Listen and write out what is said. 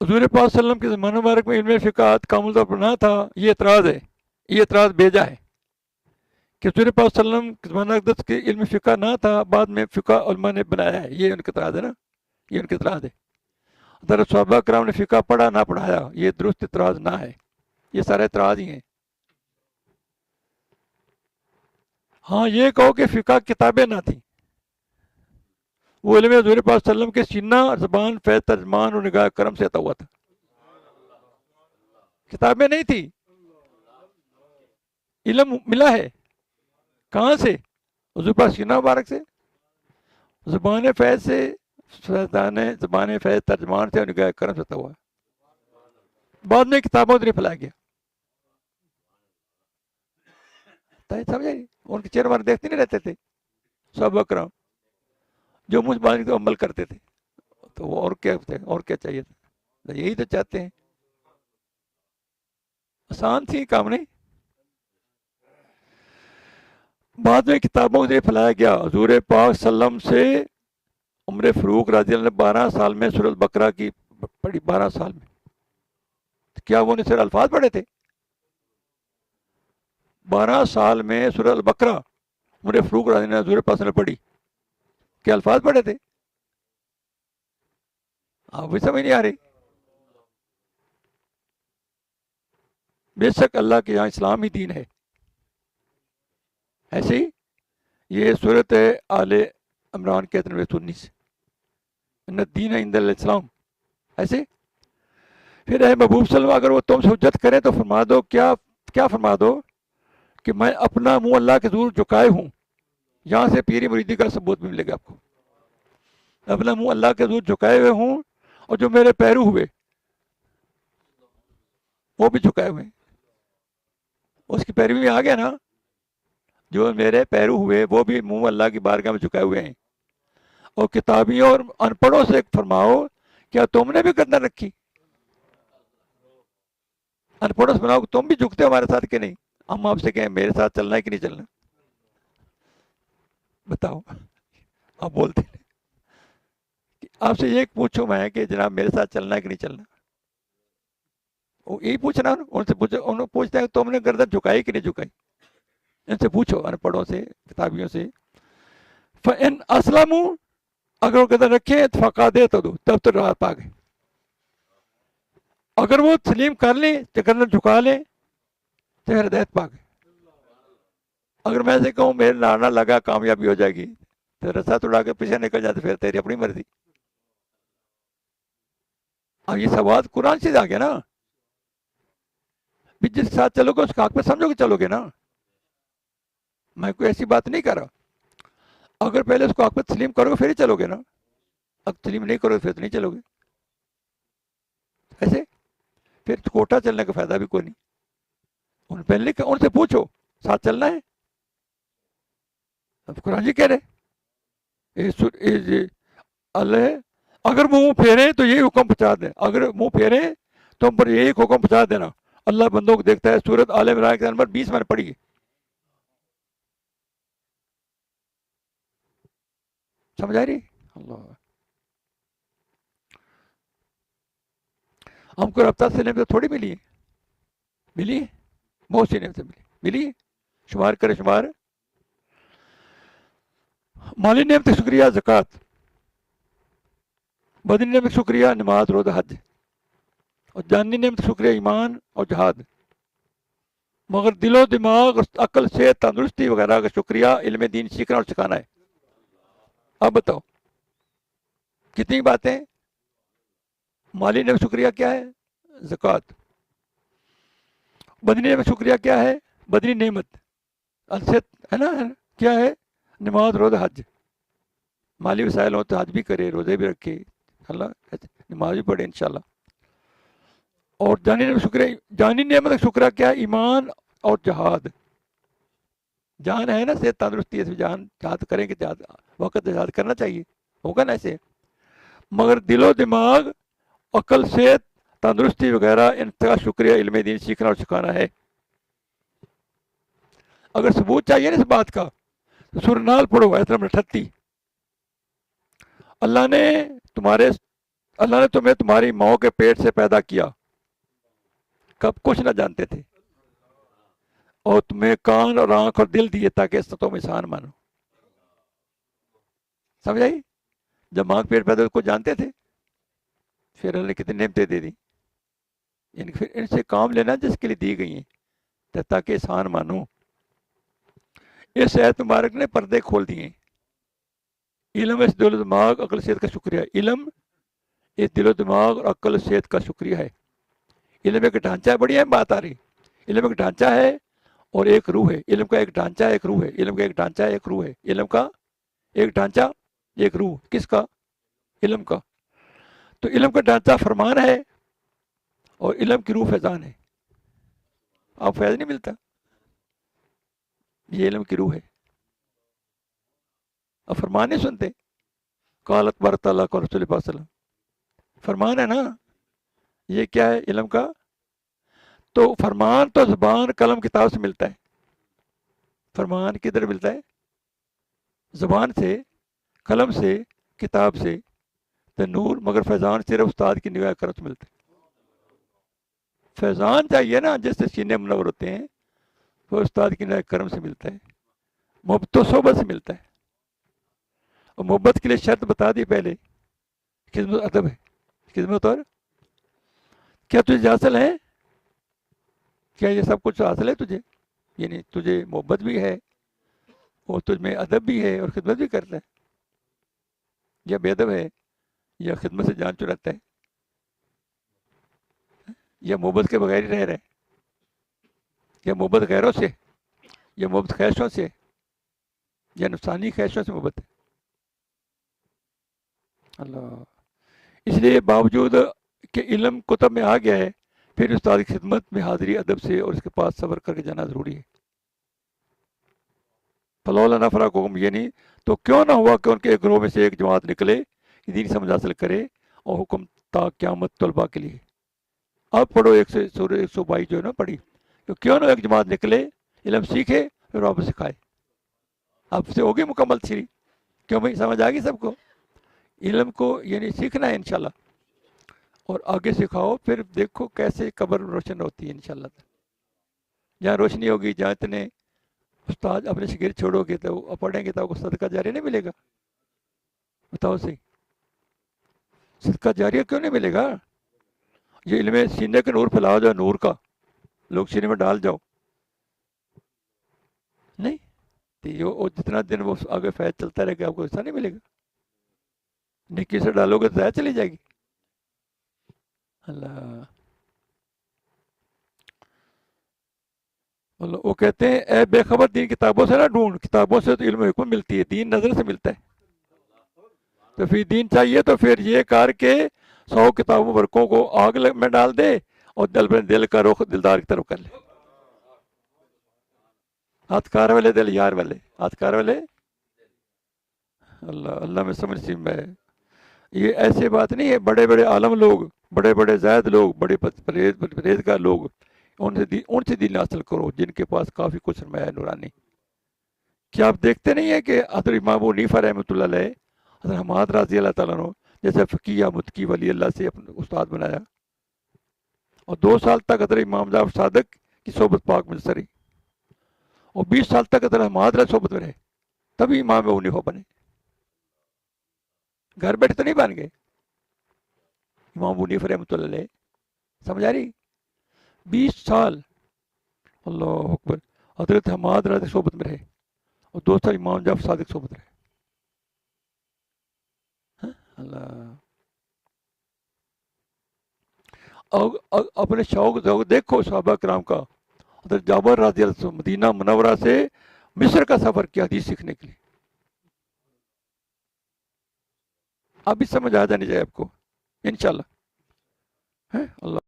حضور پاک صلی اللہ علیہ وسلم کے زمانہ مبارک میں علم فقہ کامل طور پر نہ تھا، یہ اعتراض ہے، یہ اعتراض بھیجا ہے کہ حضور پاک صلی اللہ علیہ وسلم کے زمانہ اقدس کے علم فقہ نہ تھا، بعد میں فقہ علماء نے بنایا ہے، یہ ان کا اعتراض ہے نا، یہ ان کا اعتراض ہے۔ در صحابہ کرام نے فقہ پڑھا نہ پڑھایا، یہ درست اعتراض نہ ہے، یہ سارے اعتراض ہی ہیں۔ ہاں یہ کہو کہ فقہ کتابیں نہ تھیں، وہ علم حضور پاک صلی اللہ علیہ وسلم کے سینہ اور زبان فیض ترجمان اور نگاہ کرم سے عطا ہوا تھا، کتابیں نہیں تھی، علم ملا ہے کہاں سے؟ حضور پاک سینہ مبارک سے، زبان فیض سے، زبان فیض ترجمان سے اور نگاہ کرم سے عطا ہوا ہے، بعد میں کتابوں سے پھیلایا گیا۔ سمجھے؟ ان کے چہرے والے دیکھتے نہیں رہتے تھے صحابہ کرام، جو منہ زبان کو عمل کرتے تھے، تو وہ اور کیا تھے، اور کیا چاہیے تھا، یہی تو چاہتے ہیں، آسان تھی کام نہیں۔ بعد میں کتابوں سے پھیلایا گیا، حضور پاک صلی اللہ علیہ وسلم سے عمر فاروق رضی اللہ عنہ 12 سال میں سورۃ البقرہ کی پڑھی، 12 سال میں، کیا وہ نے صرف الفاظ پڑھے تھے؟ 12 سال میں سورۃ البقرہ عمر فاروق رضی اللہ عنہ حضور پاک صلی اللہ علیہ وسلم پڑھی، کیا الفاظ پڑھے تھے؟ آپ بھی سمجھ نہیں آ رہی؟ بے شک اللہ کے یہاں اسلام ہی دین ہے، ایسے ہی یہ صورت آل عمران کے 19 ان الدین عند الاسلام، ایسے پھر اے محبوب صلی اللہ علیہ وسلم اگر وہ تم سے حجت کریں تو فرما دو، کیا فرما دو کہ میں اپنا منہ اللہ کے حضور جھکائے ہوں، یہاں سے پیری مریدی کا ثبوت بھی ملے گا آپ کو، اپنا منہ اللہ کے حضور جھکائے ہوئے ہوں، اور جو میرے پیرو ہوئے وہ بھی جھکائے ہوئے ہیں، اس کی پیروی میں آ گیا نا، جو میرے پیرو ہوئے وہ بھی منہ اللہ کی بارگاہ میں جھکائے ہوئے ہیں۔ اور کتابیوں اور ان پڑھوں سے فرماؤ کیا تم نے بھی گردن رکھی؟ ان پڑھوں سے فرماؤ کہ تم بھی جھکتے ہو ہمارے ساتھ کہ نہیں؟ ہم آپ سے کہیں میرے ساتھ چلنا ہے کہ نہیں چلنا؟ بتاؤ، آپ بولتے ہیں کہ آپ سے یہ پوچھوں میں کہ جناب میرے ساتھ چلنا ہے کہ نہیں چلنا؟ وہ یہی پوچھنا، ان سے پوچھو، انہوں پوچھتے ہیں کہ تم نے گردن جھکائی کہ نہیں جھکائی؟ ان سے پوچھو، ان پڑھوں سے، کتابیوں سے۔ فَإِنْ أَسْلَمُوا اگر وہ گردن رکھیں فقا دے تو دو، تب تو راہ پا گئے۔ اگر وہ تسلیم کر لیں، گردن جھکا لیں تو پھر ہدایت پا گئے۔ اگر میں سے کہوں میرے نانا لگا کامیابی ہو جائے گی، تو رسا توڑا کے پیچھے نکل جاتے، پھر تیری اپنی مرضی۔ اب یہ سوال قرآن سے آ گیا نا، بھی جس کے ساتھ چلو گے اس کا حق پہ سمجھو کہ چلو گے نا، میں کوئی ایسی بات نہیں کر رہا۔ اگر پہلے اس کو حق پہ تسلیم کرو گے پھر ہی چلو گے نا، اب تسلیم نہیں کرو گے پھر تو نہیں چلو گے، ایسے پھر کوٹا چلنے کا فائدہ بھی کوئی نہیں۔ ان پہلے ان سے پوچھو ساتھ چلنا ہے، اب قرآن جی کہہ رہے اللہ اگر منہ پھیریں تو یہی حکم پہنچا دیں، اگر منہ پھیریں تو ہم پر یہی حکم پہنچا دینا، اللہ بندوں کو دیکھتا ہے۔ سورۃ آل عمران کے نمبر 20 میں نے پڑھی ہے، سمجھ آ رہی؟ اللہ، ہم کو رفتہ سے نعمت تھوڑی ملی ہے، ملی ہے بہت سی نعمتیں ملی ہے، شمار کرے شمار۔ مالی نعمت شکریہ زکوٰۃ، بدنی نعمت شکریہ نماز روزہ حج، اور جانی نعمت شکریہ ایمان اور جہاد، مگر دل و دماغ عقل سے تندرستی وغیرہ کا شکریہ علم دین سیکھنا اور سکھانا ہے۔ اب بتاؤ کتنی باتیں؟ مالی نعمت شکریہ کیا ہے؟ زکوٰۃ۔ بدنی نعمت شکریہ کیا ہے؟ بدنی نعمت الصحت ہے نا، کیا ہے؟ نماز روزہ حج، مالی وسائل ہو تو حج بھی کرے، روزے بھی رکھے، اللہ نماز بھی پڑھے انشاءاللہ۔ اور جانی نعمت شکریہ، جانی نعمت شکریہ کیا ہے؟ ایمان اور جہاد۔ جان ہے نا، صحت تندرستی ہے، جان جہاد کریں گے، جہاد وقت جہاد کرنا چاہیے، ہوگا نا ایسے، مگر دل و دماغ عقل صحت تندرستی وغیرہ ان کا شکریہ علم دین سیکھنا اور سکھانا ہے۔ اگر ثبوت چاہیے نا اس بات کا تو سورہ نحل پڑھو آیت نمبر 38، اللہ نے تمہارے اللہ نے تمہیں تمہاری ماں کے پیٹ سے پیدا کیا، کب کچھ نہ جانتے تھے، اور تمہیں کان اور آنکھ اور دل دیے تاکہ اس سے تم انسان مانو. سمجھ آئی؟ جب ماں کے پیٹ پیدا کو جانتے تھے، پھر اللہ نے کتنی نعمتیں دے دی. پھر ان سے کام لینا جس کے لیے دی گئی ہیں تاکہ انسان مانو. اس آیت مبارک نے پردے کھول دیے. علم اس دل و دماغ عقل صحت کا شکریہ. علم اس دل و دماغ اور عقل صحت کا شکریہ ہے. علم ایک ڈھانچہ ہے، بڑی اہم بات آ رہی. علم ایک ڈھانچہ ہے اور ایک روح ہے. علم کا ایک ڈھانچہ ایک روح ہے. علم کا ایک ڈھانچہ ایک روح ہے. علم کا ایک ڈھانچہ ایک روح. کس کا؟ علم کا. تو علم کا ڈھانچہ فرمان ہے اور علم کی روح فیضان ہے. آپ فیض نہیں ملتا، یہ علم کی روح ہے. اب فرمان نہیں سنتے. قالت بارت اللہ کو رسول اللہ وسلم، فرمان ہے نا. یہ کیا ہے؟ علم کا. تو فرمان تو زبان قلم کتاب سے ملتا ہے. فرمان کدھر ملتا ہے؟ زبان سے، قلم سے، کتاب سے. تو نور مگر فیضان صرف استاد کی نگاہ کرم سے ملتا ہے. فیضان چاہیے نا، جس سے سینے منور ہوتے ہیں، وہ استاد کی نگاہ کرم سے ملتا ہے. محبت و صحبت سے ملتا ہے. اور محبت کے لیے شرط بتا دی پہلے، خدمت ادب ہے. خدمت اور کیا تجھے حاصل ہے؟ کیا یہ سب کچھ حاصل ہے تجھے؟ یعنی تجھے محبت بھی ہے اور تجھ میں ادب بھی ہے اور خدمت بھی کرتا ہے، یا بے ادب ہے، یا خدمت سے جان چراتا ہے، یا محبت کے بغیر ہی رہ رہے، یا محبت غیروں سے، یا محبت خواہشوں سے، یا نفسانی خواہشوں سے محبت ہے. اللہ. اس لیے باوجود کہ علم کتب میں آ گیا ہے، پھر استاد کی خدمت میں حاضری ادب سے اور اس کے پاس صبر کر کے جانا ضروری ہے. فلولا نفرقہم، یعنی تو کیوں نہ ہوا کہ ان کے گروہ میں سے ایک جماعت نکلے کہ دین سمجھ حاصل کرے اور حکم تا قیامت طلباء کے لیے. اب پڑھو سورہ 122 جو ہے نا پڑھی. تو کیوں نہ ایک جماعت نکلے، علم سیکھے پھر واپس سکھائے. اب سے ہوگی مکمل سیری. کیوں بھائی؟ سمجھ آ گئی سب کو؟ علم کو یعنی سیکھنا ہے انشاءاللہ، اور آگے سکھاؤ، پھر دیکھو کیسے قبر روشن ہوتی ہے انشاءاللہ. جہاں روشنی ہوگی، جہاں اتنے استاد اپنے شاگرد چھوڑو گے تو وہ پڑھیں گے تو آپ کو صدقہ جاریہ نہیں ملے گا؟ بتاؤ صحیح. صدقہ جاریہ کیوں نہیں ملے گا؟ یہ علم سینے کے نور پھیلاؤ جاؤ، نور کا لوگ سینے میں ڈال جاؤ. نہیں تو جتنا دن وہ آگے فیض چلتا رہے گا آپ کو ایسا نہیں ملے گا. نیکی سے ڈالو گے تو ضائع چلی جائے گی. اللہ. وہ کہتے ہیں اے بے خبر، دین کتابوں سے نہ ڈھونڈ، کتابوں سے تو علم و حکمت ملتی ہے، دین نظر سے ملتا ہے. تو پھر دین چاہیے تو پھر یہ کر کے 100 کتابوں ورقوں کو آگ میں ڈال دے اور دل کا رخ دلدار کی طرف کر لے. ہاتھ کار والے دل یار والے، ہاتھ کار والے. اللہ اللہ میں سمجھ سی میں. یہ ایسے بات نہیں ہے. بڑے بڑے عالم لوگ، بڑے بڑے زاہد لوگ، بڑے پرہیزگار لوگ، ان سے دین حاصل کرو جن کے پاس کافی کچھ سرمایہ نورانی. کیا آپ دیکھتے نہیں ہیں کہ حضرت امام ابو حنیفہ رحمۃ اللہ علیہ، حضرت حماد رضی اللہ تعالیٰ عنہ جیسے فقیہ متقی ولی اللہ سے اپنا استاد بنایا، اور 2 سال تک حضرت امام جعفر صادق کی صحبت پاک میں سری، اور 20 سال تک حضرت حماد رضی صحبت میں رہے، تبھی امام ابو حنیفہ بنے. گھر بیٹھے تو نہیں بن گئے امام ابو حنیفہ رحمۃ اللہ علیہ. سمجھ آ رہی؟ 20 سال اللہ اکبر حضرت حماد رضی صحبت میں رہے، اور 2 سال امام جعفر صادق صحبت رہے. اللہ. اپنے شوق دیکھو صحابہ کرام کا. حضرت جابر رضی اللہ عنہ مدینہ منورہ سے مصر کا سفر کیا حدیث سیکھنے کے لیے. اب بھی سمجھ آ جانی چاہیے آپ کو انشاءاللہ. اللہ